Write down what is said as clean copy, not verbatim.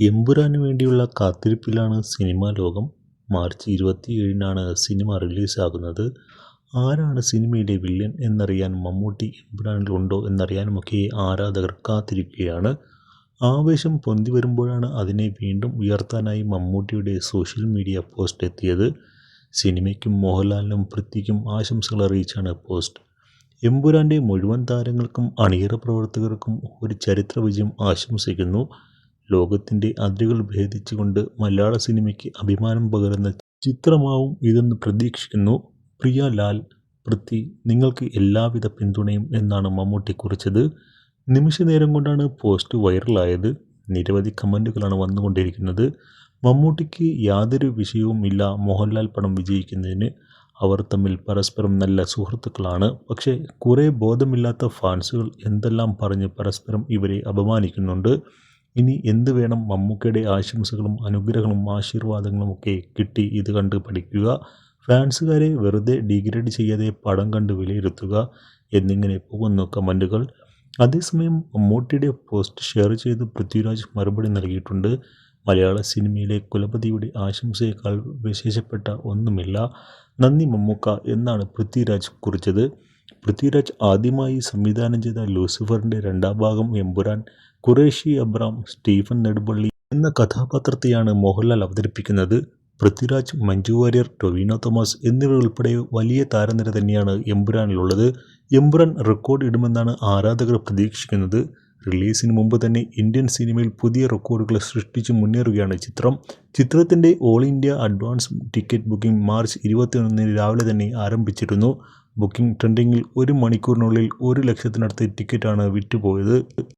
എമ്പുരാന് വേണ്ടിയുള്ള കാത്തിരിപ്പിലാണ് സിനിമാ ലോകം. മാർച്ച് 27-നാണ് സിനിമ റിലീസാകുന്നത്. ആരാണ് സിനിമയുടെ വില്ലൻ എന്നറിയാൻ മമ്മൂട്ടി എമ്പുരാനിൽ ഉണ്ടോ എന്നറിയാനുമൊക്കെ ആരാധകർ കാത്തിരിക്കുകയാണ്. ആവേശം പൊന്തിവരുമ്പോഴാണ് അതിനെ വീണ്ടും ഉയർത്താനായി മമ്മൂട്ടിയുടെ സോഷ്യൽ മീഡിയ പോസ്റ്റ് എത്തിയത്. സിനിമയ്ക്കും മോഹൻലാലിനും പൃഥ്വിക്കും ആശംസകൾ അറിയിച്ചാണ് പോസ്റ്റ്. എമ്പുരാൻ്റെ മുഴുവൻ താരങ്ങൾക്കും അണിയറ പ്രവർത്തകർക്കും ഒരു ചരിത്ര വിജയം ആശംസിക്കുന്നു. ലോകത്തിൻ്റെ അതിരുകൾ ഭേദിച്ചുകൊണ്ട് മലയാള സിനിമയ്ക്ക് അഭിമാനം പകരുന്ന ചിത്രമാവും ഇതെന്ന് പ്രതീക്ഷിക്കുന്നു. പ്രിയ ലാൽ, പൃഥ്വി, നിങ്ങൾക്ക് എല്ലാവിധ പിന്തുണയും എന്നാണ് മമ്മൂട്ടി കുറിച്ചത്. നിമിഷനേരം കൊണ്ടാണ് പോസ്റ്റ് വൈറലായത്. നിരവധി കമൻറ്റുകളാണ് വന്നുകൊണ്ടിരിക്കുന്നത്. മമ്മൂട്ടിക്ക് യാതൊരു വിഷയവും ഇല്ല മോഹൻലാൽ പടം വിജയിക്കുന്നതിന്. അവർ തമ്മിൽ പരസ്പരം നല്ല സുഹൃത്തുക്കളാണ്. പക്ഷേ കുറേ ബോധമില്ലാത്ത ഫാൻസുകൾ എന്തെല്ലാം പറഞ്ഞ് പരസ്പരം ഇവരെ അപമാനിക്കുന്നുണ്ട്. ഇനി എന്ത് വേണം? മമ്മൂക്കയുടെ ആശംസകളും അനുഗ്രഹങ്ങളും ആശീർവാദങ്ങളും ഒക്കെ കിട്ടി ഇത് കണ്ട് പഠിക്കുക. ഫാൻസുകാരെ വെറുതെ ഡിഗ്രേഡ് ചെയ്യാതെ പടം കണ്ട് വിലയിരുത്തുക എന്നിങ്ങനെ പോകുന്നു കമൻറ്റുകൾ. അതേസമയം മമ്മൂട്ടിയുടെ പോസ്റ്റ് ഷെയർ ചെയ്ത് പൃഥ്വിരാജ് മറുപടി നൽകിയിട്ടുണ്ട്. മലയാള സിനിമയിലെ കുലപതിയുടെ ആശംസയേക്കാൾ വിശേഷപ്പെട്ട ഒന്നുമില്ല. നന്ദി മമ്മൂക്ക എന്നാണ് പൃഥ്വിരാജ് കുറിച്ചത്. പൃഥ്വിരാജ് ആദ്യമായി സംവിധാനം ചെയ്ത ലൂസിഫറിൻ്റെ രണ്ടാം ഭാഗം എമ്പുരാൻ. ഖുറേഷി അബ്രാം, സ്റ്റീഫൻ നെടുമ്പള്ളി എന്ന കഥാപാത്രത്തെയാണ് മോഹൻലാൽ അവതരിപ്പിക്കുന്നത്. പൃഥ്വിരാജ്, മഞ്ജു വാര്യർ, ടൊവിനോ തോമസ് എന്നിവരുൾപ്പെടെ വലിയ താരനിര തന്നെയാണ് എമ്പുരാനിലുള്ളത്. എമ്പുരാൻ റെക്കോർഡ് ഇടുമെന്നാണ് ആരാധകർ പ്രതീക്ഷിക്കുന്നത്. റിലീസിന് മുമ്പ് തന്നെ ഇന്ത്യൻ സിനിമയിൽ പുതിയ റെക്കോർഡുകൾ സൃഷ്ടിച്ച് മുന്നേറുകയാണ് ചിത്രം. ചിത്രത്തിൻ്റെ all India advance ticket booking March 21-ന് രാവിലെ തന്നെ ആരംഭിച്ചിരുന്നു. ബുക്കിംഗ് ട്രെൻഡിങ്ങിൽ 1 മണിക്കൂറിനുള്ളിൽ 1 ലക്ഷത്തിനടുത്ത് ടിക്കറ്റാണ് വിറ്റുപോയത്.